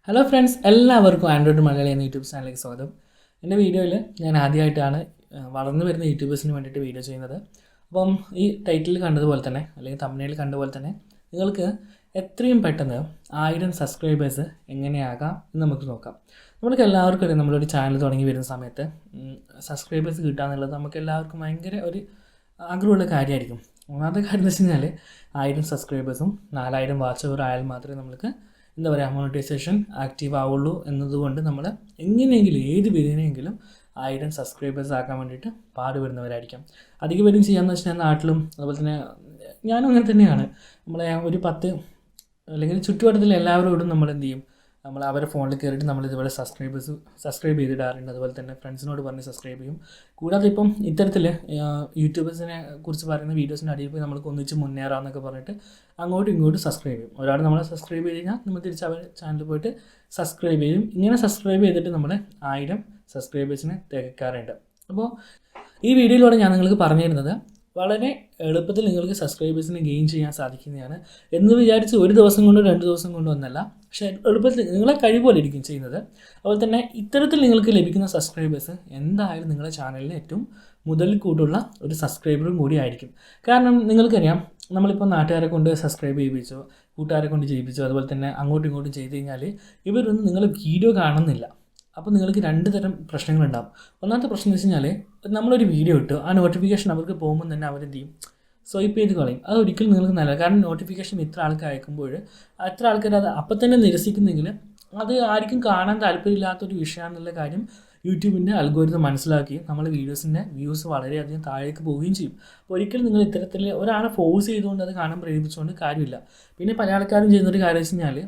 Hello friends, എല്ലാവർക്കും Android Malayali എന്ന YouTube ചാനലിലേക്ക് സ്വാഗതം. എൻ്റെ വീഡിയോയിൽ ഞാൻ ആദ്യമായിട്ടാണ് വളർന്നു വരുന്ന യൂട്യൂബേഴ്സിന് വേണ്ടിയിട്ട് വീഡിയോ ചെയ്യുന്നത്. അപ്പം ഈ ടൈറ്റിൽ കണ്ടതുപോലെ തന്നെ അല്ലെങ്കിൽ തംബ്നെയിൽ കണ്ടതുപോലെ തന്നെ നിങ്ങൾക്ക് എത്രയും പെട്ടെന്ന് 1000 സബ്സ്ക്രൈബേഴ്സ് എങ്ങനെയാകാം എന്ന് നമുക്ക് നോക്കാം. നമ്മൾക്ക് എല്ലാവർക്കും അറിയാം, നമ്മളൊരു ചാനൽ തുടങ്ങി വരുന്ന സമയത്ത് സബ്സ്ക്രൈബേഴ്സ് കിട്ടുക എന്നുള്ളത് നമുക്ക് എല്ലാവർക്കും ഭയങ്കര ഒരു ആഗ്രഹമുള്ള കാര്യമായിരിക്കും. ഒന്നാമത്തെ കാര്യം എന്ന് വെച്ച് കഴിഞ്ഞാൽ 1000 സബ്സ്ക്രൈബേഴ്സും 4000 വാച്ച് അവർ ആയാൽ മാത്രമേ നമ്മൾക്ക് മോണിറ്റൈസേഷൻ ആക്റ്റീവ് ആവുള്ളൂ എന്നതുകൊണ്ട് നമ്മൾ എങ്ങനെയെങ്കിലും ഏത് വിധേനയെങ്കിലും 1000 സബ്സ്ക്രൈബേഴ്സ് ആക്കാൻ വേണ്ടിയിട്ട് പാടുപെടുന്നവരായിരിക്കാം. അധികം പേരും ചെയ്യാമെന്ന് വെച്ചാൽ നാട്ടിലും അതുപോലെ തന്നെ ഞാനും അങ്ങനെ തന്നെയാണ്. നമ്മളെ ഒരു 10 അല്ലെങ്കിൽ ചുറ്റുവട്ടത്തിൽ എല്ലാവരോടും നമ്മൾ എന്ത് ചെയ്യും, നമ്മൾ അവരുടെ ഫോണിൽ കയറിയിട്ട് നമ്മൾ ഇതുപോലെ സബ്സ്ക്രൈബ് ചെയ്തിടാറുണ്ട്. അതുപോലെ തന്നെ ഫ്രണ്ട്സിനോട് പറഞ്ഞ് സബ്സ്ക്രൈബ് ചെയ്യും. കൂടാതെ ഇപ്പം ഇത്തരത്തിൽ യൂട്യൂബേഴ്സിനെ കുറിച്ച് പറയുന്ന വീഡിയോസിൻ്റെ അടിയിൽ പോയി നമുക്ക് ഒന്നിച്ച് മുന്നേറാമെന്നൊക്കെ പറഞ്ഞിട്ട് അങ്ങോട്ടും ഇങ്ങോട്ടും സബ്സ്ക്രൈബ് ചെയ്യും. ഒരാൾ നമ്മളെ സബ്സ്ക്രൈബ് ചെയ്ത് കഴിഞ്ഞാൽ നമ്മൾ തിരിച്ച് അവരുടെ ചാനലിൽ പോയിട്ട് സബ്സ്ക്രൈബ് ചെയ്യും. ഇങ്ങനെ സബ്സ്ക്രൈബ് ചെയ്തിട്ട് നമ്മൾ 1000 സബ്സ്ക്രൈബേഴ്സിനെ തികക്കാറുണ്ട്. അപ്പോൾ ഈ വീഡിയോയിലൂടെ ഞാൻ നിങ്ങൾക്ക് പറഞ്ഞു തരുന്നത് വളരെ എളുപ്പത്തിൽ നിങ്ങൾക്ക് സബ്സ്ക്രൈബേഴ്സിനെ ഗെയിൻ ചെയ്യാൻ സാധിക്കുന്നതാണ്. എന്ന് വിചാരിച്ച് ഒരു ദിവസം കൊണ്ടോ 2 ദിവസം കൊണ്ടോ ഒന്നല്ല, പക്ഷേ എളുപ്പത്തിൽ നിങ്ങളെ കഴിപോലെ ഇരിക്കും ചെയ്യുന്നത്. അതുപോലെ തന്നെ ഇത്തരത്തിൽ നിങ്ങൾക്ക് ലഭിക്കുന്ന സബ്സ്ക്രൈബേഴ്സ് എന്തായാലും നിങ്ങളുടെ ചാനലിന് ഏറ്റവും മുതൽക്കൂട്ടുള്ള ഒരു സബ്സ്ക്രൈബറും കൂടി ആയിരിക്കും. കാരണം നിങ്ങൾക്കറിയാം, നമ്മളിപ്പോൾ നാട്ടുകാരെ കൊണ്ട് സബ്സ്ക്രൈബ് ചെയ്യിപ്പിച്ചോ, കൂട്ടുകാരെ കൊണ്ട് ചെയ്യിപ്പിച്ചോ, അതുപോലെ തന്നെ അങ്ങോട്ടും ഇങ്ങോട്ടും ചെയ്ത് കഴിഞ്ഞാൽ ഇവരൊന്നും നിങ്ങൾ വീഡിയോ കാണുന്നില്ല. അപ്പോൾ നിങ്ങൾക്ക് 2 തരം പ്രശ്നങ്ങളുണ്ടാകും. ഒന്നാമത്തെ പ്രശ്നം എന്ന് വെച്ച് കഴിഞ്ഞാൽ, നമ്മളൊരു വീഡിയോ ഇട്ട് ആ നോട്ടിഫിക്കേഷൻ അവർക്ക് പോകുമ്പോൾ തന്നെ അവരെന്ത് ചെയ്യും, സ്വൈപ്പ് ചെയ്ത് കളയും. അത് ഒരിക്കലും നിങ്ങൾക്ക് നല്ലത്. കാരണം നോട്ടിഫിക്കേഷൻ ഇത്ര ആൾക്ക് അയക്കുമ്പോൾ എത്ര ആൾക്കാർ അത് അപ്പം തന്നെ നിരസിക്കുന്നെങ്കിൽ അത് ആർക്കും കാണാൻ താല്പര്യമില്ലാത്തൊരു വിഷയമാണെന്നുള്ള കാര്യം യൂട്യൂബിൻ്റെ അൽഗോരിതം മനസ്സിലാക്കി നമ്മൾ വീഡിയോസിൻ്റെ വ്യൂസ് വളരെയധികം താഴേക്ക് പോവുകയും ചെയ്യും. അപ്പോൾ ഒരിക്കലും നിങ്ങൾ ഇത്തരത്തിൽ ഒരാളെ ഫോഴ്സ് ചെയ്തുകൊണ്ട് അത് കാണാൻ പ്രേരിപ്പിച്ചുകൊണ്ട് കാര്യമില്ല. പിന്നെ പല ആൾക്കാരും ചെയ്യുന്നൊരു കാര്യം വെച്ച് കഴിഞ്ഞാൽ,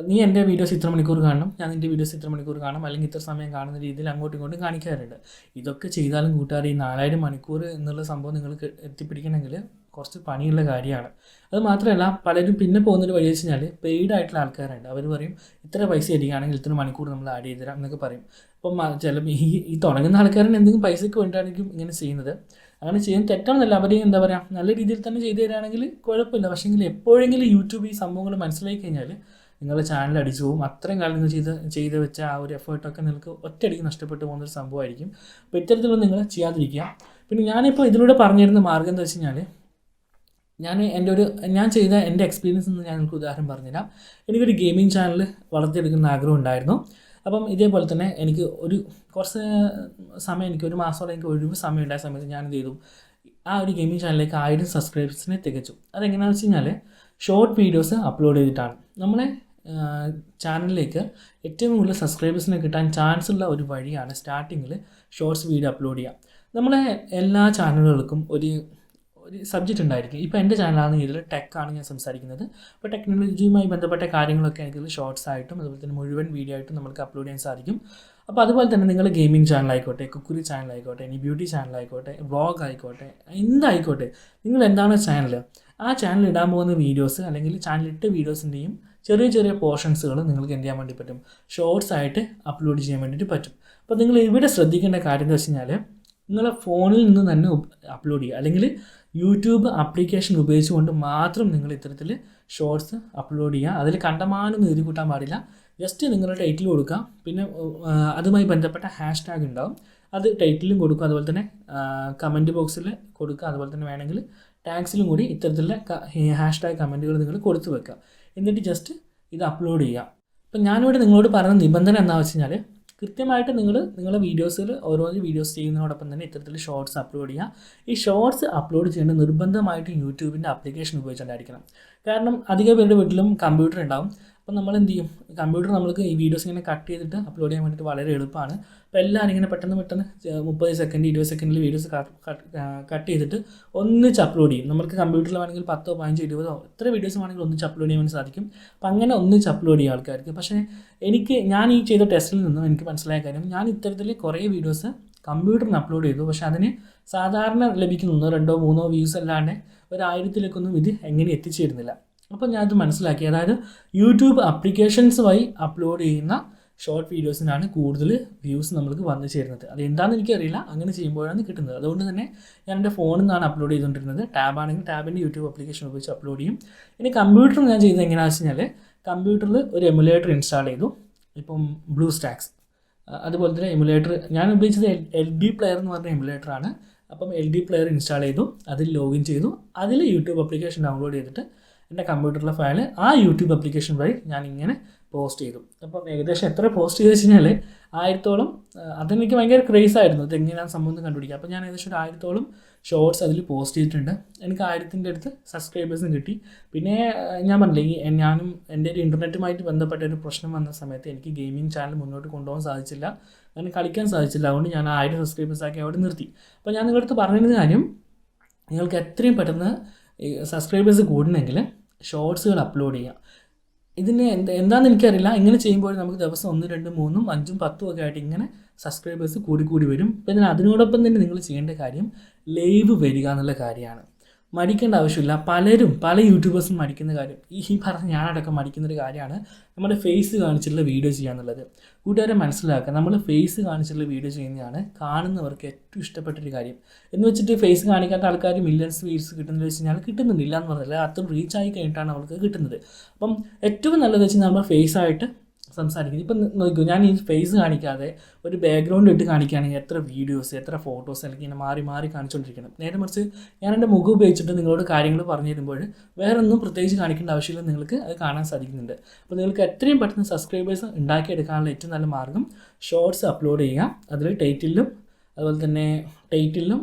നീ എൻ്റെ വീഡിയോസ് ഇത്ര മണിക്കൂർ കാണണം, ഞാൻ നിൻ്റെ വീഡിയോസ് ഇത്ര മണിക്കൂർ കാണണം, അല്ലെങ്കിൽ ഇത്ര സമയം കാണുന്ന രീതിയിൽ അങ്ങോട്ടും ഇങ്ങോട്ടും കാണിക്കാറുണ്ട്. ഇതൊക്കെ ചെയ്താലും കൂട്ടുകാർ ഈ 4000 മണിക്കൂർ എന്നുള്ള സംഭവം നിങ്ങൾക്ക് എത്തിപ്പിടിക്കണമെങ്കിൽ കുറച്ച് പണിയുള്ള കാര്യമാണ്. അത് മാത്രമല്ല, പലരും പിന്നെ പോകുന്നൊരു വഴി വെച്ച് കഴിഞ്ഞാൽ പെയ്ഡ് ആയിട്ടുള്ള ആൾക്കാരുണ്ട്. അവർ പറയും ഇത്ര പൈസ അടിക്കുകയാണെങ്കിൽ ഇത്ര മണിക്കൂർ നമ്മൾ ആഡ് ചെയ്ത് തരാം എന്നൊക്കെ പറയും. അപ്പം ചില ഈ തുടങ്ങുന്ന ആൾക്കാരൻ എന്തെങ്കിലും പൈസയ്ക്ക് വേണ്ടിയിട്ടായിരിക്കും ഇങ്ങനെ ചെയ്യുന്നത്. അങ്ങനെ ചെയ്യുന്നത് തെറ്റാണെന്നല്ല, അവർ എന്താ പറയുക, നല്ല രീതിയിൽ തന്നെ ചെയ്തു തരാണെങ്കിൽ കുഴപ്പമില്ല. പക്ഷേങ്കിൽ എപ്പോഴെങ്കിലും യൂട്യൂബ് ഈ സംഭവങ്ങൾ മനസ്സിലാക്കി കഴിഞ്ഞാൽ നിങ്ങളുടെ ചാനൽ അടിച്ചു പോകും. അത്രയും കാലം നിങ്ങൾ ചെയ്ത് വെച്ച ആ ഒരു എഫേർട്ടൊക്കെ നിങ്ങൾക്ക് ഒറ്റയടിക്ക് നഷ്ടപ്പെട്ടു പോകുന്നൊരു സംഭവമായിരിക്കും. അപ്പോൾ ഇത്തരത്തിലൊന്നും നിങ്ങൾ ചെയ്യാതിരിക്കുക. പിന്നെ ഞാനിപ്പോൾ ഇതിലൂടെ പറഞ്ഞിരുന്ന മാർഗ്ഗം എന്താ വെച്ച് കഴിഞ്ഞാൽ, ഞാൻ ചെയ്ത എൻ്റെ എക്സ്പീരിയൻസ് എന്ന് ഞാൻ നിങ്ങൾക്ക് ഉദാഹരണം പറഞ്ഞുതരാം. എനിക്കൊരു ഗെയിമിംഗ് ചാനൽ വളർത്തിയെടുക്കുന്ന ആഗ്രഹം ഉണ്ടായിരുന്നു. അപ്പം ഇതേപോലെ തന്നെ എനിക്ക് കുറച്ച് സമയം, എനിക്ക് ഒരു മാസത്തോളം എനിക്ക് ഒഴിവ് സമയം ഉണ്ടായ സമയത്ത് ഞാൻ എന്ത് ചെയ്തു, ആ ഒരു ഗെയിമിംഗ് ചാനലിലേക്ക് 1000 സബ്സ്ക്രൈബേഴ്സിനെ തികച്ചു. അതെങ്ങനെയാണെന്ന് വെച്ച് കഴിഞ്ഞാൽ, ഷോർട്ട് വീഡിയോസ് അപ്ലോഡ് ചെയ്തിട്ടാണ്. നമ്മളെ ചാനലിലേക്ക് ഏറ്റവും കൂടുതൽ സബ്സ്ക്രൈബേഴ്സിനെ കിട്ടാൻ ചാൻസ് ഉള്ള ഒരു വഴിയാണ് സ്റ്റാർട്ടിങ്ങിൽ ഷോർട്സ് വീഡിയോ അപ്ലോഡ് ചെയ്യുക. നമ്മളെ എല്ലാ ചാനലുകൾക്കും ഒരു സബ്ജക്റ്റ് ഉണ്ടായിരിക്കും. ഇപ്പോൾ എൻ്റെ ചാനലാണെങ്കിൽ ഇതിൽ ടെക്കാണ് ഞാൻ സംസാരിക്കുന്നത്. അപ്പോൾ ടെക്നോളജിയുമായി ബന്ധപ്പെട്ട കാര്യങ്ങളൊക്കെ എനിക്കിത് ഷോർട്സ് ആയിട്ടും അതുപോലെ തന്നെ മുഴുവൻ വീഡിയോ ആയിട്ടും നമുക്ക് അപ്ലോഡ് ചെയ്യാൻ സാധിക്കും. അപ്പോൾ അതുപോലെ തന്നെ നിങ്ങൾ ഗെയിമിംഗ് ചാനലായിക്കോട്ടെ, കുക്കറി ചാനലായിക്കോട്ടെ, ഇനി ബ്യൂട്ടി ചാനലായിക്കോട്ടെ, വ്ളോഗ് ആയിക്കോട്ടെ, എന്തായിക്കോട്ടെ, നിങ്ങൾ എന്താണ് ചാനൽ, ആ ചാനൽ ഇടാൻ പോകുന്ന വീഡിയോസ് അല്ലെങ്കിൽ ചാനലിട്ട വീഡിയോസിൻ്റെയും ചെറിയ ചെറിയ പോർഷൻസുകൾ നിങ്ങൾക്ക് എന്ത് ചെയ്യാൻ വേണ്ടി പറ്റും, ഷോർട്സ് ആയിട്ട് അപ്ലോഡ് ചെയ്യാൻ വേണ്ടിയിട്ട് പറ്റും. അപ്പോൾ നിങ്ങൾ ഇവിടെ ശ്രദ്ധിക്കേണ്ട കാര്യം എന്ന് വെച്ച് കഴിഞ്ഞാൽ, നിങ്ങളെ ഫോണിൽ നിന്ന് തന്നെ അപ്ലോഡ് ചെയ്യുക, അല്ലെങ്കിൽ യൂട്യൂബ് ആപ്ലിക്കേഷൻ ഉപയോഗിച്ചുകൊണ്ട് മാത്രം നിങ്ങൾ ഇത്തരത്തിൽ ഷോർട്സ് അപ്ലോഡ് ചെയ്യുക. അതിൽ കണ്ടമാനൊന്നും എഴുതി കൂട്ടാൻ പാടില്ല. ജസ്റ്റ് നിങ്ങളുടെ ടൈറ്റിൽ കൊടുക്കുക, പിന്നെ അതുമായി ബന്ധപ്പെട്ട ഹാഷ്ടാഗ് ഉണ്ടാവും, അത് ടൈറ്റിലും കൊടുക്കുക, അതുപോലെ തന്നെ കമൻറ്റ് ബോക്സിൽ കൊടുക്കുക, അതുപോലെ തന്നെ വേണമെങ്കിൽ ടാഗ്സിലും കൂടി ഇത്തരത്തിലുള്ള ഹാഷ്ടാഗ് കമൻറ്റുകൾ നിങ്ങൾ കൊടുത്തു വെക്കുക. എന്നിട്ട് ജസ്റ്റ് ഇത് അപ്ലോഡ് ചെയ്യുക. അപ്പം ഞാനിവിടെ നിങ്ങളോട് പറയുന്ന നിബന്ധന എന്താണെന്ന് വെച്ച് കഴിഞ്ഞാൽ, കൃത്യമായിട്ട് നിങ്ങളുടെ വീഡിയോസിൽ ഓരോ വീഡിയോസ് ചെയ്യുന്നതോടൊപ്പം തന്നെ ഇത്തരത്തിൽ ഷോർട്സ് അപ്ലോഡ് ചെയ്യുക. ഈ ഷോർട്സ് അപ്ലോഡ് ചെയ്യേണ്ടത് നിർബന്ധമായിട്ടും യൂട്യൂബിൻ്റെ ആപ്ലിക്കേഷൻ ഉപയോഗിച്ചുകൊണ്ടായിരിക്കണം. കാരണം അധിക പേരുടെ വീട്ടിലും കമ്പ്യൂട്ടർ ഉണ്ടാവും. അപ്പോൾ നമ്മൾ എന്ത് ചെയ്യും, കമ്പ്യൂട്ടർ നമ്മൾക്ക് ഈ വീഡിയോസ് ഇങ്ങനെ കട്ട് ചെയ്തിട്ട് അപ്ലോഡ് ചെയ്യാൻ വേണ്ടിയിട്ട് വളരെ എളുപ്പമാണ്. അപ്പോൾ എല്ലാവരും ഇങ്ങനെ പെട്ടെന്ന് 30 സെക്കൻഡ് 20 സെക്കൻഡിൽ വീഡിയോസ് കട്ട് ചെയ്തിട്ട് ഒന്നിച്ച് അപ്ലോഡ് ചെയ്യും. നമുക്ക് കമ്പ്യൂട്ടറിൽ വേണമെങ്കിൽ 10, 15, 20 എത്ര വീഡിയോസ് വേണമെങ്കിൽ ഒന്നിച്ച് അപ്ലോഡ് ചെയ്യാൻ വേണ്ടി സാധിക്കും. അപ്പോൾ അങ്ങനെ ഒന്നിച്ച് അപ്ലോഡ് ചെയ്യുക ആൾക്കാർക്ക്. പക്ഷേ ഞാൻ ഈ ചെയ്ത ടെസ്റ്റിൽ നിന്നും എനിക്ക് മനസ്സിലായ കാര്യം, ഞാൻ ഇത്തരത്തിൽ കുറേ വീഡിയോസ് കമ്പ്യൂട്ടറിന് അപ്ലോഡ് ചെയ്തു. പക്ഷേ അതിന് സാധാരണ ലഭിക്കുന്ന 1, 2, 3 വ്യൂസ് അല്ലാണ്ട് 1000-ലേക്കൊന്നും ഇത് എങ്ങനെ എത്തിച്ചേരുന്നില്ല. അപ്പോൾ ഞാനത് മനസ്സിലാക്കി. അതായത് യൂട്യൂബ് ആപ്ലിക്കേഷൻസ് വഴി അപ്ലോഡ് ചെയ്യുന്ന ഷോർട്ട് വീഡിയോസിനാണ് കൂടുതൽ വ്യൂസ് നമ്മൾക്ക് വന്നു ചേരുന്നത്. അത് എന്താണെന്ന് എനിക്കറിയില്ല, അങ്ങനെ ചെയ്യുമ്പോഴാണ് കിട്ടുന്നത്. അതുകൊണ്ട് തന്നെ ഞാൻ എൻ്റെ ഫോണിൽ നിന്നാണ് അപ്ലോഡ് ചെയ്തുകൊണ്ടിരുന്നത്. ടാബാണെങ്കിൽ ടാബിൻ്റെ യൂട്യൂബ് ആപ്ലിക്കേഷൻ ഉപയോഗിച്ച് അപ്ലോഡ് ചെയ്യും. ഇനി കമ്പ്യൂട്ടറിൽ ഞാൻ ചെയ്തത് എങ്ങനെയാണെന്ന് വെച്ച് കഴിഞ്ഞാൽ, കമ്പ്യൂട്ടറിൽ ഒരു എമുലേറ്റർ ഇൻസ്റ്റാൾ ചെയ്തു. ഇപ്പം ബ്ലൂ സ്റ്റാക്സ് അതുപോലെ തന്നെ എമുലേറ്റർ ഞാൻ ഉപയോഗിച്ചത് LD പ്ലെയർ എന്ന് പറഞ്ഞ എമുലേറ്ററാണ്. അപ്പം LD പ്ലെയർ ഇൻസ്റ്റാൾ ചെയ്തു, അതിൽ ലോഗിൻ ചെയ്തു, അതിൽ യൂട്യൂബ് ആപ്ലിക്കേഷൻ ഡൗൺലോഡ് ചെയ്തിട്ട് എൻ്റെ കമ്പ്യൂട്ടറിലെ ഫയൽ ആ യൂട്യൂബ് ആപ്ലിക്കേഷൻ വഴി ഞാൻ ഇങ്ങനെ പോസ്റ്റ് ചെയ്തു. അപ്പം ഏകദേശം എത്ര പോസ്റ്റ് ചെയ്ത് വെച്ച് കഴിഞ്ഞാൽ 1000-ഓളം. അതെനിക്ക് ഭയങ്കര ക്രേസ് ആയിരുന്നു, ഇതെങ്ങനെയാണ് സംഭവം കണ്ടുപിടിക്കുക. അപ്പോൾ ഞാൻ ഏകദേശം ഒരു 1000-ഓളം ഷോർട്സ് അതിൽ പോസ്റ്റ് ചെയ്തിട്ടുണ്ട്. എനിക്ക് 1000-ൻ്റെ അടുത്ത് സബ്സ്ക്രൈബേഴ്സും കിട്ടി. പിന്നെ ഞാൻ പറഞ്ഞില്ലേ, ഞാനും എൻ്റെ ഒരു ഇൻ്റർനെറ്റുമായിട്ട് ബന്ധപ്പെട്ട ഒരു പ്രശ്നം വന്ന സമയത്ത് എനിക്ക് ഗെയിമിംഗ് ചാനൽ മുന്നോട്ട് കൊണ്ടുപോകാൻ സാധിച്ചില്ല, അങ്ങനെ കളിക്കാൻ സാധിച്ചില്ല. അതുകൊണ്ട് ഞാൻ 1000 സബ്സ്ക്രൈബേഴ്സാക്കി അവിടെ നിർത്തി. അപ്പോൾ ഞാൻ നിങ്ങളുടെ അടുത്ത് പറഞ്ഞിരുന്ന കാര്യം, നിങ്ങൾക്ക് എത്രയും പെട്ടെന്ന് സബ്സ്ക്രൈബേഴ്സ് കൂടണമെങ്കിൽ ഷോർട്സുകൾ അപ്ലോഡ് ചെയ്യുക. ഇതിന് എന്താണെന്ന് എനിക്കറിയില്ല. ഇങ്ങനെ ചെയ്യുമ്പോൾ നമുക്ക് ദിവസം 1, 2, 3, 5, 10 ഒക്കെ ആയിട്ട് ഇങ്ങനെ സബ്സ്ക്രൈബേഴ്സ് കൂടി വരും. പിന്നെ അതിനോടൊപ്പം തന്നെ നിങ്ങൾ ചെയ്യേണ്ട കാര്യം ലൈവ് വരിക എന്നുള്ള കാര്യമാണ്. മടിക്കേണ്ട ആവശ്യമില്ല. പല യൂട്യൂബേഴ്സും മടിക്കുന്ന കാര്യം, ഈ പറഞ്ഞ ഞാനടക്കം മടിക്കുന്നൊരു കാര്യമാണ് നമ്മുടെ ഫേസ് കാണിച്ചിട്ടുള്ള വീഡിയോ ചെയ്യുക എന്നുള്ളത്. കൂട്ടുകാരെ മനസ്സിലാക്കുക, നമ്മൾ ഫേസ് കാണിച്ചിട്ടുള്ള വീഡിയോ ചെയ്യുന്നതാണ് കാണുന്നവർക്ക് ഏറ്റവും ഇഷ്ടപ്പെട്ടൊരു കാര്യം. എന്ന് വെച്ചിട്ട് ഫേസ് കാണിക്കാത്ത ആൾക്കാർ മില്യൺസ് വ്യൂസ് കിട്ടുന്നത് വെച്ച് കഴിഞ്ഞാൽ കിട്ടുന്നുണ്ടില്ല എന്ന് പറഞ്ഞാൽ അത്ര റീച്ച് ആയി കഴിഞ്ഞിട്ടാണ് അവർക്ക് കിട്ടുന്നത്. അപ്പം ഏറ്റവും നല്ലത് വെച്ച് നമ്മൾ ഫേസായിട്ട് സംസാരിക്കുന്നത്. ഇപ്പം നോക്കൂ, ഞാൻ ഈ ഫേസ് കാണിക്കാതെ ഒരു ബാക്ക്ഗ്രൗണ്ട് ഇട്ട് കാണിക്കുകയാണെങ്കിൽ എത്ര വീഡിയോസ്, എത്ര ഫോട്ടോസ് അല്ലെങ്കിൽ ഇങ്ങനെ മാറി കാണിച്ചുകൊണ്ടിരിക്കണം. നേരെ മറിച്ച് ഞാൻ എൻ്റെ മുഖം ഉപയോഗിച്ചിട്ട് നിങ്ങളോട് കാര്യങ്ങൾ പറഞ്ഞു തരുമ്പോൾ വേറെ ഒന്നും പ്രത്യേകിച്ച് കാണിക്കേണ്ട ആവശ്യമില്ല, നിങ്ങൾക്ക് അത് കാണാൻ സാധിക്കുന്നുണ്ട്. അപ്പോൾ നിങ്ങൾക്ക് എത്രയും പെട്ടെന്ന് സബ്സ്ക്രൈബേഴ്സ് ഉണ്ടാക്കിയെടുക്കാനുള്ള ഏറ്റവും നല്ല മാർഗ്ഗം ഷോർട്സ് അപ്ലോഡ് ചെയ്യുക. അതിൽ ടൈറ്റിലും അതുപോലെ തന്നെ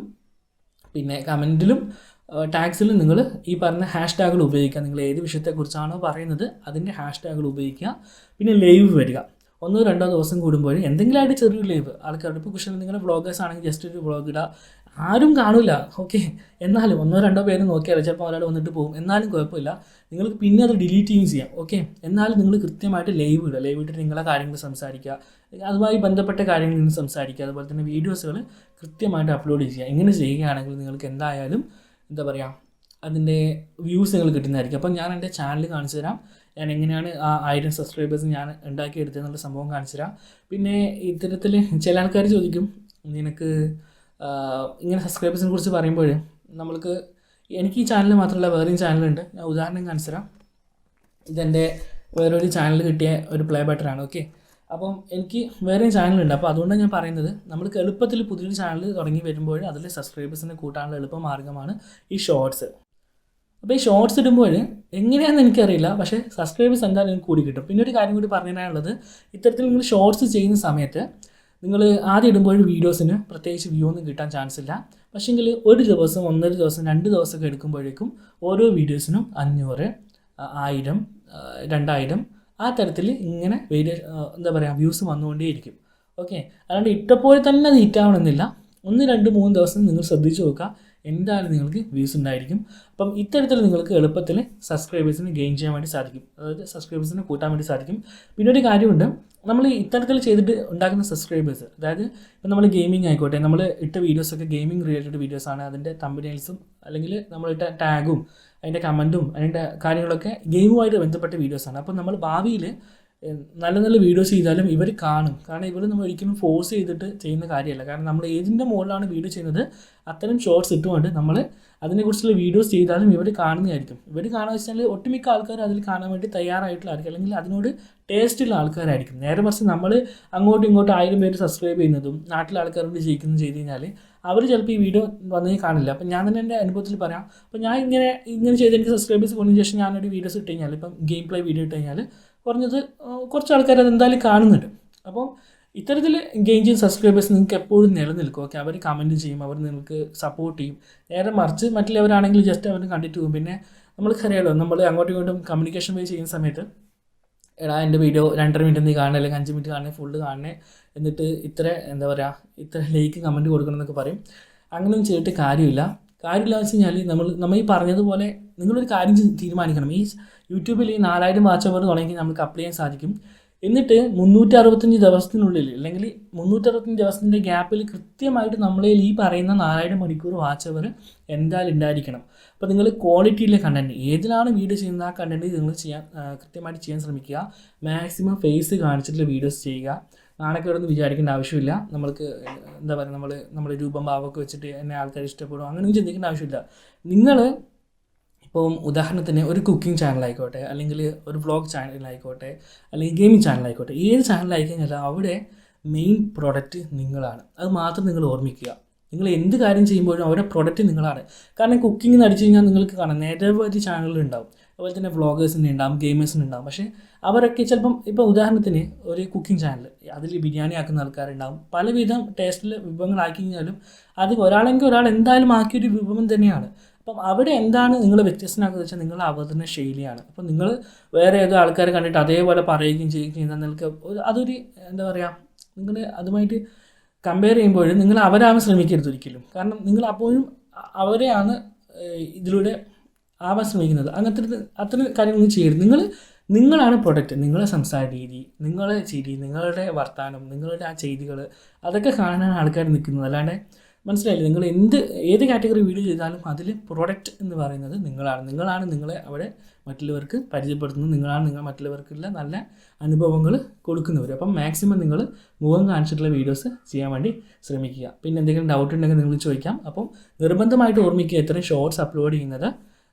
പിന്നെ കമൻറ്റിലും ടാഗ്സിലും നിങ്ങൾ ഈ പറഞ്ഞ ഹാഷ്ടാഗുകൾ ഉപയോഗിക്കുക. നിങ്ങൾ ഏത് വിഷയത്തെക്കുറിച്ചാണോ പറയുന്നത് അതിൻ്റെ ഹാഷ്ടാഗുകൾ ഉപയോഗിക്കുക. പിന്നെ ലൈവ് വരിക. 1-2 ദിവസം കൂടുമ്പോൾ എന്തെങ്കിലുമായിട്ട് ചെറിയൊരു ലൈവ് ആൾക്കാരുടെ. ഇപ്പോൾ കുശലം നിങ്ങൾ വ്ളോഗേഴ്സ് ആണെങ്കിൽ ജസ്റ്റ് ഒരു വ്ളോഗ് ഇടുക, ആരും കാണില്ല, ഓക്കെ. എന്നാലും 1-2 പേര് നോക്കിയാൽ ചിലപ്പോൾ ഒരാൾ വന്നിട്ട് പോകും, എന്നാലും കുഴപ്പമില്ല. നിങ്ങൾക്ക് പിന്നെ അത് ഡിലീറ്റ് ചെയ്യുകയും ചെയ്യാം, ഓക്കെ. എന്നാലും നിങ്ങൾ കൃത്യമായിട്ട് ലൈവ് ഇടുക. ലൈവ് ഇട്ടിട്ട് നിങ്ങളെ കാര്യങ്ങൾ സംസാരിക്കുക, അതുമായി ബന്ധപ്പെട്ട കാര്യങ്ങൾ നിങ്ങൾ സംസാരിക്കുക. അതുപോലെ തന്നെ വീഡിയോസുകൾ കൃത്യമായിട്ട് അപ്ലോഡ് ചെയ്യുക. ഇങ്ങനെ ചെയ്യുകയാണെങ്കിൽ നിങ്ങൾക്ക് എന്തായാലും എന്താ പറയുക, അതിൻ്റെ വ്യൂസ് നിങ്ങൾ കിട്ടുന്നതായിരിക്കും. അപ്പം ഞാൻ എൻ്റെ ചാനൽ കാണിച്ചു തരാം, ഞാൻ എങ്ങനെയാണ് ആ 1000 സബ്സ്ക്രൈബേഴ്സ് ഞാൻ ഉണ്ടാക്കിയെടുത്തതെന്നുള്ള സംഭവം കാണിച്ചു തരാം. പിന്നെ ഇത്തരത്തിൽ ചില ആൾക്കാർ ചോദിക്കും, നിനക്ക് ഇങ്ങനെ സബ്സ്ക്രൈബേഴ്സിനെ കുറിച്ച് പറയുമ്പോൾ എനിക്ക് ഈ ചാനൽ മാത്രമല്ല വേറെയും ചാനലുണ്ട്. ഞാൻ ഉദാഹരണം കാണിച്ചു തരാം. ഇതെൻ്റെ വേറൊരു ചാനൽ കിട്ടിയ ഒരു പ്ലേ ബട്ടനാണ്, ഓക്കെ. അപ്പം എനിക്ക് വേറെയും ചാനലുണ്ട്. അപ്പോൾ അതുകൊണ്ടാണ് ഞാൻ പറയുന്നത്, നമ്മൾക്ക് എളുപ്പത്തിൽ പുതിയൊരു ചാനൽ തുടങ്ങി വരുമ്പോൾ അതിൽ സബ്സ്ക്രൈബേഴ്സിനെ കൂട്ടാനുള്ള എളുപ്പമാർഗ്ഗമാണ് ഈ ഷോർട്സ്. അപ്പോൾ ഈ ഷോർട്സ് ഇടുമ്പോൾ എങ്ങനെയാണെന്ന് എനിക്കറിയില്ല, പക്ഷേ സബ്സ്ക്രൈബേഴ്സ് എന്തായാലും എനിക്ക് കൂടി കിട്ടും. പിന്നെ ഒരു കാര്യം കൂടി പറഞ്ഞു തരാനുള്ളത്, ഇത്തരത്തിൽ നിങ്ങൾ ഷോർട്സ് ചെയ്യുന്ന സമയത്ത് നിങ്ങൾ ആദ്യം ഇടുമ്പോൾ വീഡിയോസിന് പ്രത്യേകിച്ച് വ്യൂ ഒന്നും കിട്ടാൻ ചാൻസ് ഇല്ല. പക്ഷേങ്കിൽ ഒരു ദിവസം, 1.5 ദിവസം, 2 ദിവസമൊക്കെ എടുക്കുമ്പോഴേക്കും ഓരോ വീഡിയോസിനും 500, 1000, 2000 ആ തരത്തിൽ ഇങ്ങനെ എന്താ പറയുക, വ്യൂസ് വന്നുകൊണ്ടേയിരിക്കും, ഓക്കെ. അതുകൊണ്ട് ഇട്ടപ്പോൾ തന്നെ അത് ഹിറ്റാവണമെന്നില്ല. 1, 2, 3 ദിവസം നിങ്ങൾ ശ്രദ്ധിച്ച് നോക്കുക, എന്തായാലും നിങ്ങൾക്ക് വ്യൂസ് ഉണ്ടായിരിക്കും. അപ്പം ഇത്തരത്തിൽ നിങ്ങൾക്ക് എളുപ്പത്തിൽ സബ്സ്ക്രൈബേഴ്സിന് ഗെയിൻ ചെയ്യാൻ വേണ്ടി സാധിക്കും, അതായത് സബ്സ്ക്രൈബേഴ്സിന് കൂട്ടാൻ വേണ്ടി സാധിക്കും. പിന്നെ ഒരു കാര്യമുണ്ട്, നമ്മൾ ഇത്തരത്തിൽ ചെയ്തിട്ട് ഉണ്ടാക്കുന്ന സബ്സ്ക്രൈബേഴ്സ്, അതായത് ഇപ്പം നമ്മൾ ഗെയിമിംഗ് ആയിക്കോട്ടെ, നമ്മൾ ഇട്ട വീഡിയോസൊക്കെ ഗെയിമിംഗ് റിലേറ്റഡ് വീഡിയോസാണ്, അതിൻ്റെ തമ്പനെയിൽസും അല്ലെങ്കിൽ നമ്മളിട്ട ടാഗും അതിൻ്റെ കമൻറ്റും അതിൻ്റെ കാര്യങ്ങളൊക്കെ ഗെയിമുമായിട്ട് ബന്ധപ്പെട്ട വീഡിയോസാണ്. അപ്പം നമ്മൾ ഭാവിയിൽ നല്ല വീഡിയോസ് ചെയ്താലും ഇവർ കാണും. കാരണം ഇവർ നമ്മൾ ഒരിക്കലും ഫോഴ്സ് ചെയ്തിട്ട് ചെയ്യുന്ന കാര്യമല്ല. കാരണം നമ്മൾ ഏതിൻ്റെ മുകളിലാണ് വീഡിയോ ചെയ്യുന്നത് അത്തരം ഷോർട്സ് ഇട്ടുകൊണ്ട് നമ്മൾ അതിനെക്കുറിച്ചുള്ള വീഡിയോസ് ചെയ്താലും ഇവർ കാണുന്നതായിരിക്കും. ഇവർ കാണുക വെച്ചാൽ ഒട്ടുമിക്ക ആൾക്കാർ അതിൽ കാണാൻ വേണ്ടി തയ്യാറായിട്ടുള്ളതായിരിക്കും, അല്ലെങ്കിൽ അതിനോട് ടേസ്റ്റുള്ള ആൾക്കാരായിരിക്കും. നേരെ മറിച്ച് നമ്മൾ അങ്ങോട്ടും ഇങ്ങോട്ടും 1000 പേര് സബ്സ്ക്രൈബ് ചെയ്യുന്നതും നാട്ടിലെ ആൾക്കാരോട് ജയിക്കുന്നതും ചെയ്ത് കഴിഞ്ഞാൽ അവർ ചിലപ്പോൾ ഈ വീഡിയോ വന്നേ കാണില്ല. അപ്പം ഞാൻ തന്നെ എൻ്റെ അനുഭവത്തിൽ പറയാം. അപ്പോൾ ഞാൻ ഇങ്ങനെ ചെയ്ത് എനിക്ക് സബ്സ്ക്രൈബേഴ്സ് കൊണ്ടതിന് ശേഷം ഞാനൊരു വീഡിയോസ് ഇട്ട് കഴിഞ്ഞാൽ, ഇപ്പം ഗെയിം പ്ലേ വീഡിയോ ഇട്ട് കഴിഞ്ഞാൽ കുറഞ്ഞത് കുറച്ച് ആൾക്കാർ അത് എന്തായാലും കാണുന്നുണ്ട്. അപ്പോൾ ഇത്തരത്തിൽ ഗെയിം ചെയ്യുന്ന സബ്സ്ക്രൈബേഴ്സ് നിങ്ങൾക്ക് എപ്പോഴും നിലനിൽക്കും, ഓക്കെ. അവർ കമൻറ്റ് ചെയ്യും, അവർ നിങ്ങൾക്ക് സപ്പോർട്ട് ചെയ്യും. നേരെ മറിച്ച് മറ്റുള്ളവരാണെങ്കിൽ ജസ്റ്റ് അവർ കണ്ടിട്ട് പോകും. പിന്നെ നമ്മൾക്കറിയാമല്ലോ, നമ്മൾ അങ്ങോട്ടും ഇങ്ങോട്ടും കമ്മ്യൂണിക്കേഷൻ വഴി ചെയ്യുന്ന സമയത്ത്, എടാ എൻ്റെ വീഡിയോ 2.5 മിനിറ്റ് നീ കാണണേ, അല്ലെങ്കിൽ 5 മിനിറ്റ് കാണണേ, ഫുള്ള് കാണണേ, എന്നിട്ട് ഇത്ര ലൈക്ക് കമൻറ്റ് കൊടുക്കണം എന്നൊക്കെ പറയും. അങ്ങനെയൊന്നും ചെയ്തിട്ട് കാര്യമില്ല വെച്ച് കഴിഞ്ഞാൽ നമ്മൾ ഈ പറഞ്ഞതുപോലെ നിങ്ങളൊരു കാര്യം തീരുമാനിക്കണം. ഈ യൂട്യൂബിൽ ഈ 4000 വാച്ച് അവർ തുടങ്ങി നമുക്ക് അപ്ലൈ ചെയ്യാൻ സാധിക്കും. എന്നിട്ട് 365 ദിവസത്തിനുള്ളിൽ, അല്ലെങ്കിൽ 365 ദിവസത്തിൻ്റെ ഗ്യാപ്പിൽ കൃത്യമായിട്ട് നമ്മളതിൽ ഈ പറയുന്ന 4000 മണിക്കൂർ വാച്ച് അവർ എന്തായാലും ഉണ്ടായിരിക്കണം. അപ്പോൾ നിങ്ങൾ ക്വാളിറ്റിയിലെ കണ്ടൻറ്റ് ഏതിലാണ് വീഡിയോ ചെയ്യുന്ന ആ കണ്ടൻറ്റ് നിങ്ങൾ കൃത്യമായിട്ട് ചെയ്യാൻ ശ്രമിക്കുക. മാക്സിമം ഫേസ് കാണിച്ചിട്ടുള്ള വീഡിയോസ് ചെയ്യുക. നാണക്കേടൊന്നും വിചാരിക്കേണ്ട ആവശ്യമില്ല. നമ്മൾക്ക് എന്താ പറയുക, നമ്മൾ രൂപം ഭാവമൊക്കെ വെച്ചിട്ട് എന്നെ ആൾക്കാർ ഇഷ്ടപ്പെടും അങ്ങനെയൊന്നും ചിന്തിക്കേണ്ട ആവശ്യമില്ല. നിങ്ങൾ ഇപ്പം ഉദാഹരണത്തിന് ഒരു കുക്കിംഗ് ചാനലായിക്കോട്ടെ, അല്ലെങ്കിൽ ഒരു വ്ളോഗ് ചാനലായിക്കോട്ടെ, അല്ലെങ്കിൽ ഗെയിമിംഗ് ചാനലായിക്കോട്ടെ, ഏത് ചാനലായി കഴിഞ്ഞാൽ അവിടെ മെയിൻ പ്രൊഡക്റ്റ് നിങ്ങളാണ്. അത് മാത്രം നിങ്ങൾ ഓർമ്മിക്കുക. നിങ്ങൾ എന്ത് കാര്യം ചെയ്യുമ്പോഴും അവരുടെ പ്രൊഡക്റ്റ് നിങ്ങളാണ്. കാരണം കുക്കിംഗ് അടിച്ചു കഴിഞ്ഞാൽ നിങ്ങൾക്ക് കാണാം നിരവധി ചാനലുകളുണ്ടാവും. അതുപോലെ തന്നെ വ്ളോഗേഴ്സിന് ഉണ്ടാവും, ഗെയിമേഴ്സിന് ഉണ്ടാവും. പക്ഷേ അവരൊക്കെ ചിലപ്പം ഇപ്പോൾ ഉദാഹരണത്തിന് ഒരു കുക്കിംഗ് ചാനൽ, അതിൽ ബിരിയാണി ആക്കുന്ന ആൾക്കാരുണ്ടാവും. പലവിധം ടേസ്റ്റിൽ വിഭവങ്ങളാക്കി കഴിഞ്ഞാലും അത് ഒരാളെങ്കിൽ ഒരാൾ എന്തായാലും ആക്കിയൊരു വിഭവം തന്നെയാണ്. അപ്പം അവിടെ എന്താണ് നിങ്ങൾ വ്യത്യസ്തനാക്കുന്നത് വെച്ചാൽ നിങ്ങളുടെ അവതരണ ശൈലിയാണ്. അപ്പം നിങ്ങൾ വേറെ ഏതോ ആൾക്കാരെ കണ്ടിട്ട് അതേപോലെ പറയുകയും ചെയ്യുകയും ചെയ്യുന്ന നിങ്ങൾക്ക് അതൊരു എന്താ പറയുക, നിങ്ങൾ അതുമായിട്ട് കമ്പയർ ചെയ്യുമ്പോൾ നിങ്ങൾ അവരാവാൻ ശ്രമിക്കരുത് ഒരിക്കലും. കാരണം നിങ്ങൾ അപ്പോഴും അവരെയാണ് ഇതിലൂടെ ആവാൻ ശ്രമിക്കുന്നത്. അത്തരം കാര്യങ്ങൾ ചെയ്യരുത്. നിങ്ങളാണ് പ്രൊഡക്റ്റ്. നിങ്ങളുടെ സംസാര രീതി, നിങ്ങളുടെ ചിരി, നിങ്ങളുടെ വർത്തമാനം, നിങ്ങളുടെ ആ ചെയ്തികൾ, അതൊക്കെ കാണാനാണ് ആൾക്കാർ നിൽക്കുന്നത്. അല്ലാണ്ട് മനസ്സിലായില്ലേ, നിങ്ങൾ ഏത് കാറ്റഗറി വീഡിയോ ചെയ്താലും അതിൽ പ്രൊഡക്റ്റ് എന്ന് പറയുന്നത് നിങ്ങളാണ് നിങ്ങളെ അവിടെ മറ്റുള്ളവർക്ക് പരിചയപ്പെടുത്തുന്നത്. നിങ്ങൾ മറ്റുള്ളവർക്കുള്ള നല്ല അനുഭവങ്ങൾ കൊടുക്കുന്നവർ. അപ്പം മാക്സിമം നിങ്ങൾ മുഖം കാണിച്ചിട്ടുള്ള വീഡിയോസ് ചെയ്യാൻ വേണ്ടി ശ്രമിക്കുക. പിന്നെ എന്തെങ്കിലും ഡൗട്ട് ഉണ്ടെങ്കിൽ നിങ്ങൾ ചോദിക്കാം. അപ്പം നിർബന്ധമായിട്ട് ഓർമ്മിക്കുക, എത്രയും ഷോർട്സ് അപ്ലോഡ് ചെയ്യുന്നത്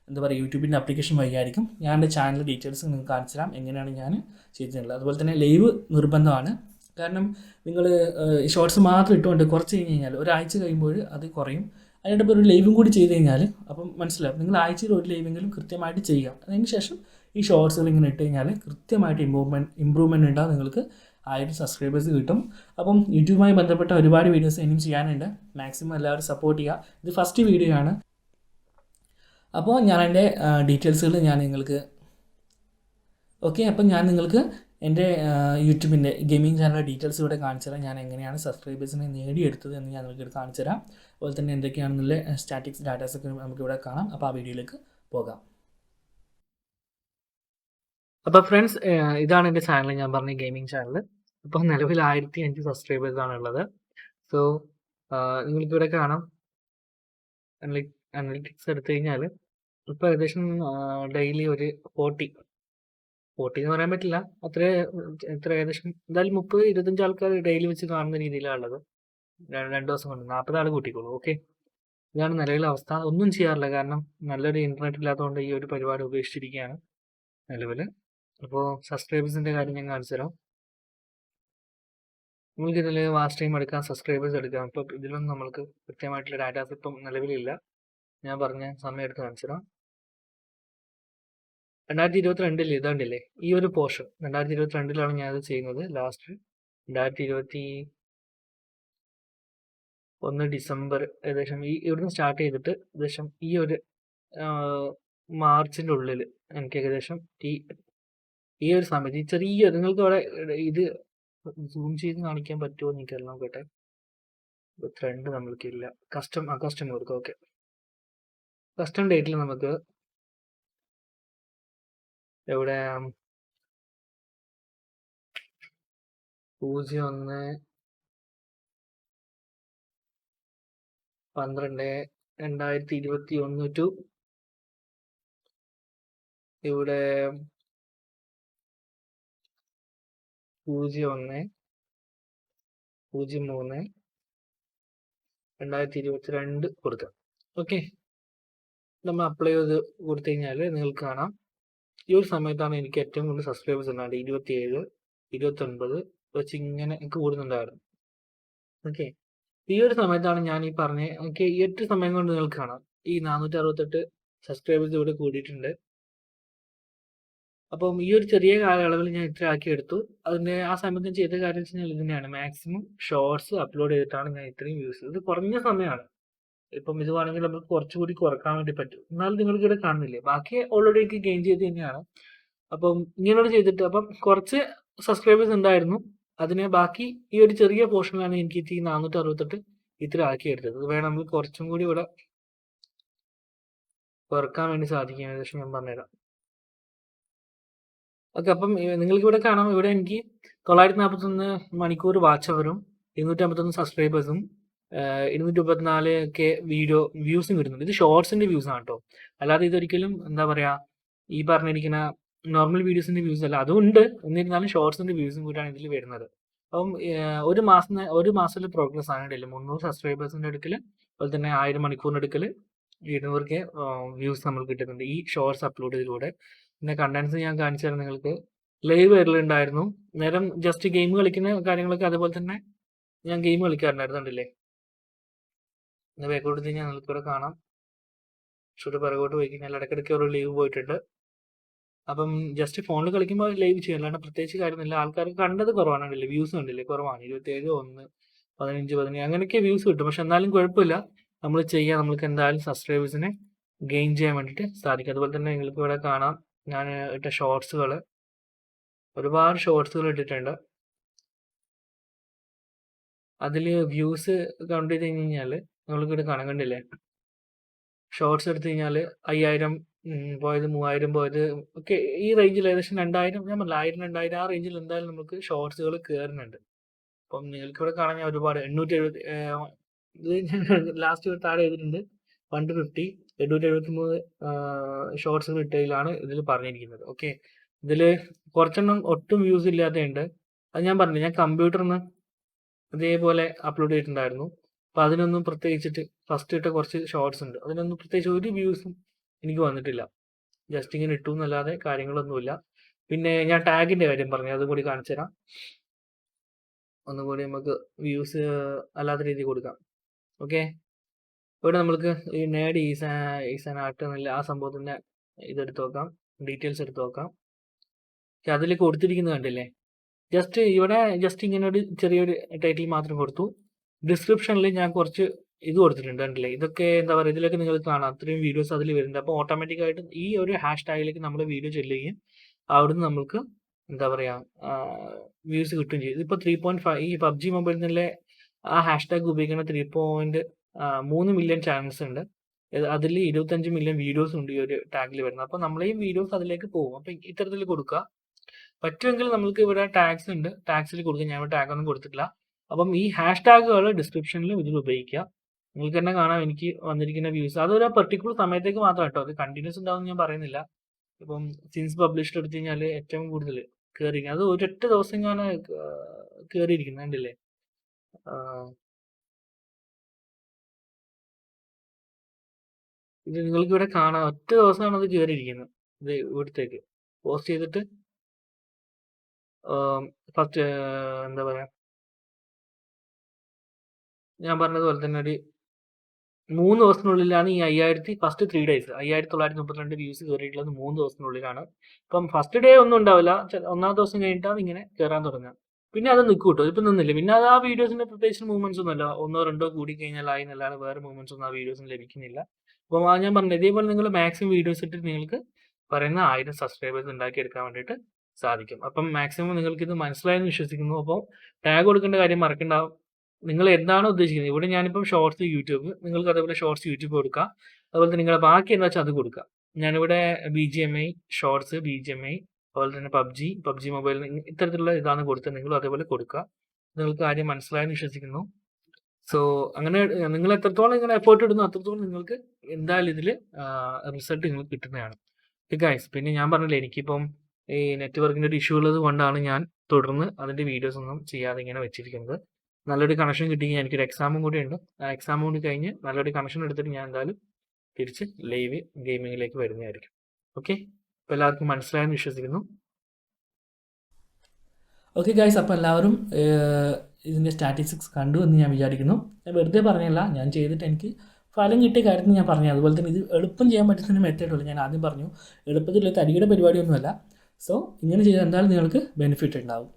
എന്താ പറയുക യൂട്യൂബിൻ്റെ ആപ്ലിക്കേഷൻ വഴിയായിരിക്കും. ഞാൻ എൻ്റെ ചാനൽ ഡീറ്റെയിൽസ് നിങ്ങൾക്ക് കാണിച്ചു തരാം എങ്ങനെയാണ് ഞാൻ ചെയ്തിട്ടുള്ളത്. അതുപോലെ തന്നെ ലൈവ് നിർബന്ധമാണ്. കാരണം നിങ്ങൾ ഷോർട്സ് മാത്രം ഇട്ടുകൊണ്ട് കുറച്ച് കഴിഞ്ഞ് കഴിഞ്ഞാൽ ഒരാഴ്ച കഴിയുമ്പോൾ അത് കുറയും. അതിനിടയിൽ ഒരു ലൈവും കൂടി ചെയ്ത് കഴിഞ്ഞാൽ അപ്പം മനസ്സിലാവും. നിങ്ങൾ ആഴ്ചയിൽ ഒരു ലൈവെങ്കിലും കൃത്യമായിട്ട് ചെയ്യുക. അതിന് ശേഷം ഈ ഷോർട്സുകൾ ഇങ്ങനെ ഇട്ട് കഴിഞ്ഞാൽ കൃത്യമായിട്ട് ഇമ്പ്രൂവ്മെൻറ്റ് ഉണ്ടാകും. നിങ്ങൾക്ക് 1000 സബ്സ്ക്രൈബേഴ്സ് കിട്ടും. അപ്പം യൂട്യൂബുമായി ബന്ധപ്പെട്ട ഒരുപാട് വീഡിയോസ് ഇനിയും ചെയ്യാനുണ്ട്. മാക്സിമം എല്ലാവരും സപ്പോർട്ട് ചെയ്യുക. ഇത് ഫസ്റ്റ് വീഡിയോ ആണ്. അപ്പോൾ ഞാൻ എൻ്റെ ഡീറ്റെയിൽസുകൾ ഞാൻ നിങ്ങൾക്ക് അപ്പം ഞാൻ നിങ്ങൾക്ക് എൻ്റെ യൂട്യൂബിൻ്റെ ഗെയിമിംഗ് ചാനൽ ഡീറ്റെയിൽസ് ഇവിടെ കാണിച്ചു തരാം. ഞാൻ എങ്ങനെയാണ് സബ്സ്ക്രൈബേഴ്സിനെ നേടിയെടുത്തത് എന്ന് ഞാൻ നിങ്ങൾക്ക് കാണിച്ചു തരാം. അതുപോലെ തന്നെ എന്തൊക്കെയാണെന്നുള്ള സ്റ്റാറ്റിക്സ് ഡാറ്റാസൊക്കെ നമുക്കിവിടെ കാണാം. അപ്പോൾ ആ വീഡിയോയിലേക്ക് പോകാം. അപ്പോൾ ഫ്രണ്ട്സ്, ഇതാണ് എൻ്റെ ചാനൽ, ഞാൻ പറഞ്ഞ ഗെയിമിംഗ് ചാനൽ. ഇപ്പോൾ നിലവിൽ 1005 സബ്സ്ക്രൈബേഴ്സാണ് ഉള്ളത്. സോ നിങ്ങൾക്കിവിടെ കാണാം അനലിറ്റിക്സ് എടുത്തു കഴിഞ്ഞാൽ ഇപ്പോൾ ഏകദേശം ഡെയിലി ഒരു 40 എന്ന് പറയാൻ പറ്റില്ല, എത്ര ഏകദേശം എന്തായാലും 30-25 ആൾക്കാർ ഡെയിലി വെച്ച് കാണുന്ന രീതിയിലാണ് ഉള്ളത്. 2 ദിവസം കൊണ്ട് 40 ആൾ കൂട്ടിക്കോളൂ. ഓക്കെ, ഇതാണ് നിലവിലെ അവസ്ഥ. ഒന്നും ചെയ്യാറില്ല, കാരണം നല്ലൊരു ഇൻ്റർനെറ്റ് ഇല്ലാത്തതുകൊണ്ട് ഈ ഒരു പരിപാടി ഉപേക്ഷിച്ചിരിക്കുകയാണ് നിലവിൽ. അപ്പോൾ സബ്സ്ക്രൈബേഴ്സിൻ്റെ കാര്യം ഞാൻ കാണിച്ചു തരാം. നമുക്കിതിൽ വാച്ച് ടൈം എടുക്കാം, സബ്സ്ക്രൈബേഴ്സ് എടുക്കാം. ഇപ്പോൾ ഇതിലൊന്നും നമ്മൾക്ക് കൃത്യമായിട്ടുള്ള ഡാറ്റാസ് ഇപ്പം നിലവിലില്ല. ഞാൻ പറഞ്ഞ സമയം എടുത്ത് കാണിച്ചു തരാം. 2022 ഇതാണ്ടില്ലേ ഈ ഒരു പോർഷൻ, 2022 ഞാനത് ചെയ്യുന്നത്. ലാസ്റ്റ് 2021 ഡിസംബർ ഏകദേശം ഇവിടുന്ന് സ്റ്റാർട്ട് ചെയ്തിട്ട് ഏകദേശം ഈ ഒരു മാർച്ചിൻ്റെ ഉള്ളിൽ എനിക്ക് ഏകദേശം ഈ ഒരു സമയത്ത് ചെറിയ നിങ്ങൾക്ക് അവിടെ ഇത് സൂം ചെയ്ത് കാണിക്കാൻ പറ്റുമോ എന്ന് എനിക്കറിയാം. നോക്കട്ടെ, 22 നമ്മൾക്കില്ല. കസ്റ്റം കൊടുക്കുക. ഓക്കെ, കസ്റ്റം ഡേറ്റിൽ നമുക്ക് എവിടെ 01/12/2021 ടു ഇവിടെ 01/03/2022 കൊടുക്കാം. ഓക്കെ, നമ്മൾ അപ്ലൈ ചെയ്ത് കൊടുത്തു കഴിഞ്ഞാൽ നിങ്ങൾക്ക് കാണാം ഈ ഒരു സമയത്താണ് എനിക്ക് ഏറ്റവും കൂടുതൽ സബ്സ്ക്രൈബേഴ്സ് ഉണ്ടായത്. 27, 29 വെച്ച് ഇങ്ങനെ എനിക്ക് കൂടുന്നുണ്ടായിരുന്നു. ഓക്കെ, ഈ ഒരു സമയത്താണ് ഞാൻ ഈ പറഞ്ഞ ഓക്കെ ഈ 8 സമയം കൊണ്ട് നിങ്ങൾക്ക് കാണാം ഈ 468 സബ്സ്ക്രൈബേഴ്സ് ഇവിടെ കൂടിയിട്ടുണ്ട്. അപ്പം ഈ ഒരു ചെറിയ കാലയളവിൽ ഞാൻ ഇത്ര ആക്കി എടുത്തു. അതിൻ്റെ ആ സമയത്ത് ചെയ്ത കാര്യം വെച്ച് കഴിഞ്ഞാൽ ഇതിനെയാണ് മാക്സിമം ഷോർട്സ് അപ്ലോഡ് ചെയ്തിട്ടാണ് ഞാൻ ഇത്രയും യൂസ് ചെയ്തത്. ഇത് കുറഞ്ഞ സമയമാണ്. ഇപ്പം ഇത് വേണമെങ്കിൽ നമുക്ക് കുറച്ചുകൂടി കുറക്കാൻ വേണ്ടി പറ്റും. എന്നാലും നിങ്ങൾക്ക് ഇവിടെ കാണുന്നില്ലേ, ബാക്കി ഓൾറെഡി എനിക്ക് ഗെയിൻ ചെയ്ത് തന്നെയാണ്. അപ്പം ഇങ്ങനോട് ചെയ്തിട്ട് അപ്പം കുറച്ച് സബ്സ്ക്രൈബേഴ്സ് ഉണ്ടായിരുന്നു. അതിനെ ബാക്കി ഈ ഒരു ചെറിയ പോർഷനിലാണ് എനിക്ക് ഈ 468 ഇത്ര ആക്കിയെടുത്തത്. ഇത് വേണം നമുക്ക് കുറച്ചും കൂടി ഇവിടെ കുറക്കാൻ വേണ്ടി സാധിക്കും. ഏകദേശം ഞാൻ പറഞ്ഞുതരാം. ഓക്കെ, അപ്പം നിങ്ങൾക്ക് ഇവിടെ കാണാം, ഇവിടെ എനിക്ക് 941 മണിക്കൂർ വാച്ച് അവറും 251 സബ്സ്ക്രൈബേഴ്സും 234 വീഡിയോ വ്യൂസും വരുന്നുണ്ട്. ഇത് ഷോർട്സിന്റെ വ്യൂസ് ആണ് കേട്ടോ, അല്ലാതെ ഇതൊരിക്കലും എന്താ പറയാ ഈ പറഞ്ഞിരിക്കുന്ന നോർമൽ വീഡിയോസിന്റെ വ്യൂസ് അല്ല. അതുണ്ട്, എന്നിരുന്നാലും ഷോർട്സിന്റെ വ്യൂസും കൂടിയാണ് ഇതിൽ വരുന്നത്. അപ്പം ഒരു മാസത്തിലെ പ്രോഗ്രസ് ആണ് ഡെയിലി 300 സബ്സ്ക്രൈബേഴ്സിന്റെ അടുക്കൽ, അതുപോലെ തന്നെ 1000 മണിക്കൂറിന്റെ അടുക്കൽ, 200K വ്യൂസ് നമ്മൾ കിട്ടുന്നുണ്ട് ഈ ഷോർട്സ് അപ്ലോഡ് ചെയ്തതിലൂടെ. പിന്നെ കണ്ടൻസ് ഞാൻ കാണിച്ചു തരാം നിങ്ങൾക്ക്. ലൈവ് വരലുണ്ടായിരുന്നു നേരം, ജസ്റ്റ് ഗെയിം കളിക്കുന്ന കാര്യങ്ങളൊക്കെ. അതുപോലെ തന്നെ ഞാൻ ഗെയിം കളിക്കാറുണ്ടായിരുന്നു, കണ്ടില്ലേ. ബാക്കോട്ട് കഴിഞ്ഞാൽ നിങ്ങൾക്ക് ഇവിടെ കാണാം. പിറകോട്ട് പോയി കഴിഞ്ഞാൽ ഇടയ്ക്കിടയ്ക്ക് ഒരു ലൈവ് പോയിട്ടുണ്ട്. അപ്പം ജസ്റ്റ് ഫോണിൽ കളിക്കുമ്പോൾ ലൈവ് ചെയ്യും, അല്ലാണ്ട് പ്രത്യേകിച്ച് കാര്യമൊന്നുമില്ല. ആൾക്കാർ കണ്ടത് കുറവാണ്, കണ്ടില്ലേ. വ്യൂസ് കണ്ടില്ലേ, കുറവാണ്. 27, 1, 15, 17 അങ്ങനെയൊക്കെ വ്യൂസ് കിട്ടും. പക്ഷെ എന്നാലും കുഴപ്പമില്ല, നമ്മൾ ചെയ്യുക. നമുക്ക് എന്തായാലും സബ്സ്ക്രൈബേഴ്സിനെ ഗെയിൻ ചെയ്യാൻ വേണ്ടിയിട്ട് സാധിക്കും. അതുപോലെ തന്നെ നിങ്ങൾക്ക് ഇവിടെ കാണാം ഞാൻ ഇട്ട ഷോർട്സുകൾ. ഒരുപാട് ഷോർട്സുകൾ ഇട്ടിട്ടുണ്ട്. അതിൽ വ്യൂസ് കൗണ്ട് ചെയ്ത് കഴിഞ്ഞാൽ നിങ്ങൾക്ക് ഇവിടെ കാണാൻ, കണ്ടില്ലേ. ഷോർട്സ് എടുത്തു കഴിഞ്ഞാൽ 5000 പോയത്, 3000 പോയത് ഒക്കെ ഈ റേഞ്ചിൽ, ഏകദേശം 2000, ഞാൻ പറഞ്ഞില്ല 1000, 2000 ആ റേഞ്ചിൽ എന്തായാലും നമുക്ക് ഷോർട്സുകൾ കയറുന്നുണ്ട്. അപ്പം നിങ്ങൾക്ക് ഇവിടെ കാണാൻ ഞാൻ ഒരുപാട് 870 ഇത് ഞാൻ ലാസ്റ്റ് താഴെ ചെയ്തിട്ടുണ്ട്. 150, 873 ഷോർട്സുകൾ ഇട്ടതിലാണ് ഇതിൽ പറഞ്ഞിരിക്കുന്നത്. ഓക്കെ, ഇതിൽ കുറച്ചെണ്ണം ഒട്ടും വ്യൂസ് ഇല്ലാതെയുണ്ട്. അത് ഞാൻ പറഞ്ഞില്ല, ഞാൻ കമ്പ്യൂട്ടറിൽ നിന്ന് ഇതേപോലെ അപ്ലോഡ് ചെയ്തിട്ടുണ്ടായിരുന്നു. അപ്പോൾ അതിനൊന്നും പ്രത്യേകിച്ചിട്ട് ഫസ്റ്റ് ഇട്ട കുറച്ച് ഷോർട്സ് ഉണ്ട്, അതിനൊന്നും പ്രത്യേകിച്ച് ഒരു വ്യൂസും എനിക്ക് വന്നിട്ടില്ല. ജസ്റ്റ് ഇങ്ങനെ ഇട്ടു എന്നല്ലാതെ കാര്യങ്ങളൊന്നുമില്ല. പിന്നെ ഞാൻ ടാഗിൻ്റെ കാര്യം പറഞ്ഞു, അതും കൂടി കാണിച്ചു തരാം. ഒന്നുകൂടി നമുക്ക് വ്യൂസ് അല്ലാത്ത രീതിയിൽ കൊടുക്കാം. ഓക്കെ, ഇവിടെ നമുക്ക് ഈ നേട് ഈസ് ആൻ ആർട്ട് എന്നുള്ള ആ സംഭവത്തിൻ്റെ ഇതെടുത്ത് നോക്കാം, ഡീറ്റെയിൽസ് എടുത്ത് നോക്കാം. പക്ഷെ അതിൽ കൊടുത്തിരിക്കുന്നത് കണ്ടില്ലേ. ജസ്റ്റ് ഇവിടെ ജസ്റ്റ് ഇങ്ങനെ ഒരു ചെറിയൊരു ടൈറ്റിൽ മാത്രം കൊടുത്തു. ഡിസ്ക്രിപ്ഷനിൽ ഞാൻ കുറച്ച് ഇത് കൊടുത്തിട്ടുണ്ട്, കണ്ടില്ലേ. ഇതൊക്കെ എന്താ പറയുക, ഇതിലൊക്കെ നിങ്ങൾക്ക് കാണാം അത്രയും വീഡിയോസ് അതിൽ വരുന്നുണ്ട്. അപ്പോൾ ഓട്ടോമാറ്റിക്കായിട്ട് ഈ ഒരു ഹാഷ് ടാഗിലേക്ക് നമ്മൾ വീഡിയോ ചെല്ലുകയും അവിടുന്ന് നമുക്ക് എന്താ പറയുക വ്യൂസ് കിട്ടുകയും ചെയ്യും. ഇതിപ്പോൾ 3.5 ഈ PUBG മൊബൈലിൽ നിന്നുള്ള ആ ഹാഷ് ടാഗ് ഉപയോഗിക്കുന്ന 3 മില്യൺ ചാനൽസ് ഉണ്ട്. അതിൽ 25 മില്യൺ വീഡിയോസ് ഉണ്ട് ഈ ഒരു ടാഗിൽ വരുന്നത്. അപ്പോൾ നമ്മളെയും വീഡിയോസ് അതിലേക്ക് പോകും. അപ്പോൾ ഇത്തരത്തിൽ കൊടുക്കുക. പറ്റുമെങ്കിൽ നമുക്ക് ഇവിടെ ടാഗ്സ് ഉണ്ട്, ടാഗ്സിൽ കൊടുക്കുക. ഞാൻ ഇവിടെ ടാഗ് ഒന്നും കൊടുത്തിട്ടില്ല. അപ്പം ഈ ഹാഷ് ടാഗുകൾ ഡിസ്ക്രിപ്ഷനിലും ഇതിൽ ഉപയോഗിക്കുക. നിങ്ങൾക്ക് തന്നെ കാണാം എനിക്ക് വന്നിരിക്കുന്ന വ്യൂസ്. അതൊരു പർട്ടിക്കുലർ സമയത്തേക്ക് മാത്രം കേട്ടോ, അത് കണ്ടിന്യൂസ് ഉണ്ടാവും ഞാൻ പറയുന്നില്ല. ഇപ്പം സിൻസ് പബ്ലിഷ്ഡ് എടുത്തു കഴിഞ്ഞാൽ ഏറ്റവും കൂടുതൽ കയറിയിരിക്കുന്നത് അത് ഒരൊറ്റ ദിവസം ഞാൻ കയറിയിരിക്കുന്നത്, കണ്ടില്ലേ. ഇത് നിങ്ങൾക്ക് ഇവിടെ കാണാം, ഒറ്റ ദിവസമാണ് അത് കയറിയിരിക്കുന്നത്. ഇത് ഇവിടത്തേക്ക് പോസ്റ്റ് ചെയ്തിട്ട് ഫസ്റ്റ് എന്താ പറയുക, ഞാൻ പറഞ്ഞതുപോലെ തന്നെ ഒരു 3 ദിവസത്തിനുള്ളിലാണ് ഈ 5000 ഫസ്റ്റ് 3 days 5932 വ്യൂസ് കയറിയിട്ടുള്ളത് 3 ദിവസത്തിനുള്ളിലാണ്. ഇപ്പം ഫസ്റ്റ് ഡേ ഒന്നും ഉണ്ടാവില്ല, ഒന്നാം ദിവസം കഴിഞ്ഞിട്ടാണ് ഇങ്ങനെ കയറാൻ തുടങ്ങുക. പിന്നെ അത് നിൽക്കും കേട്ടോ, ഇപ്പം നിന്നില്ല. പിന്നെ അത് ആ വീഡിയോസിന്റെ പ്രത്യേകിച്ച് മൂവ്മെന്റ്സ് ഒന്നുമല്ല, 1 2 കൂടി കഴിഞ്ഞാൽ ആയി എന്നല്ലാതെ വേറെ മൂവ്മെന്റ്സ് ഒന്നും ആ വീഡിയോസിന് ലഭിക്കുന്നില്ല. അപ്പോൾ ഞാൻ പറഞ്ഞത് ഇതേപോലെ നിങ്ങൾ മാക്സിമം വീഡിയോസ് ഇട്ടിട്ട് നിങ്ങൾക്ക് പറയുന്ന 1000 സബ്സ്ക്രൈബേഴ്സ് ഉണ്ടാക്കിയെടുക്കാൻ വേണ്ടിയിട്ട് സാധിക്കും. അപ്പം മാക്സിമം നിങ്ങൾക്ക് ഇത് മനസ്സിലായെന്ന് വിശ്വസിക്കുന്നു. അപ്പോൾ ടാഗ് കൊടുക്കേണ്ട കാര്യം മറക്കണ്ടാവും. നിങ്ങൾ എന്താണോ ഉദ്ദേശിക്കുന്നത്, ഇവിടെ ഞാനിപ്പം ഷോർട്സ് യൂട്യൂബ്, നിങ്ങൾക്ക് അതേപോലെ ഷോർട്സ് യൂട്യൂബ് കൊടുക്കുക. അതുപോലെ തന്നെ നിങ്ങളുടെ ബാക്കി എന്താ വെച്ചാൽ അത് കൊടുക്കുക. ഞാനിവിടെ BGMI ഷോർട്സ്, BGMI അതുപോലെ തന്നെ PUBG മൊബൈൽ ഇത്തരത്തിലുള്ള ഇതാണ് കൊടുത്തത്. നിങ്ങളും അതേപോലെ കൊടുക്കുക. നിങ്ങൾക്ക് കാര്യം മനസ്സിലായെന്ന് വിശ്വസിക്കുന്നു. സോ അങ്ങനെ നിങ്ങൾ എത്രത്തോളം ഇങ്ങനെ എഫേർട്ട് ഇടുന്നു അത്രത്തോളം നിങ്ങൾക്ക് എന്തായാലും ഇതിൽ റിസൾട്ട് നിങ്ങൾക്ക് കിട്ടുന്നതാണ്. ഗൈസ്, പിന്നെ ഞാൻ പറഞ്ഞില്ലേ എനിക്കിപ്പം ഈ നെറ്റ്വർക്കിൻ്റെ ഒരു ഇഷ്യൂ ഉള്ളത് കൊണ്ടാണ് ഞാൻ തുടർന്ന് അതിൻ്റെ വീഡിയോസ് ഒന്നും ചെയ്യാതെ ഇങ്ങനെ വെച്ചിരിക്കുന്നത്. നല്ലൊരു കണക്ഷൻ കിട്ടിയെങ്കിൽ എനിക്കൊരു എക്സാമും കൂടി ഉണ്ട്. ആ എക്സാമും കൂടി കഴിഞ്ഞ് നല്ലൊരു കണക്ഷൻ എടുത്തിട്ട് ഞാൻ എന്തായാലും തിരിച്ച് ലൈവ് ഗെയിമിങ്ങിലേക്ക് വരുന്നതായിരിക്കും. ഓക്കെ, അപ്പോൾ എല്ലാവർക്കും മനസ്സിലായെന്ന് വിശ്വസിക്കുന്നു. ഓക്കെ ഗൈസ്, അപ്പോൾ എല്ലാവരും ഇതിൻ്റെ സ്റ്റാറ്റിസ്റ്റിക്സ് കണ്ടു എന്ന് ഞാൻ വിചാരിക്കുന്നു. ഞാൻ വെറുതെ പറഞ്ഞല്ല, ഞാൻ ചെയ്തിട്ട് എനിക്ക് ഫലം കിട്ടിയ കാര്യത്തിൽ ഞാൻ പറഞ്ഞു. അതുപോലെ തന്നെ ഇത് എളുപ്പം ചെയ്യാൻ പറ്റുന്ന മെത്തേഡുള്ളൂ. ഞാൻ ആദ്യം പറഞ്ഞു എളുപ്പത്തിൽ തടിയുടെ പരിപാടിയൊന്നുമല്ല. സോ ഇങ്ങനെ ചെയ്താൽ എന്തായാലും നിങ്ങൾക്ക് ബെനിഫിറ്റ് ഉണ്ടാവും.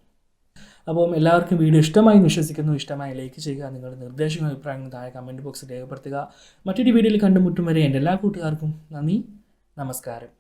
അപ്പം എല്ലാവർക്കും വീഡിയോ ഇഷ്ടമായി വിശ്വസിക്കുന്നു. ഇഷ്ടമായി ലൈക്ക് ചെയ്യുക. നിങ്ങളുടെ നിർദ്ദേശങ്ങളും അഭിപ്രായങ്ങളും താഴെ കമൻറ്റ് ബോക്സിൽ രേഖപ്പെടുത്തുക. മറ്റൊരു വീഡിയോയിൽ കണ്ടുമുട്ടും വരെ എൻ്റെ എല്ലാ കൂട്ടുകാർക്കും നന്ദി, നമസ്കാരം.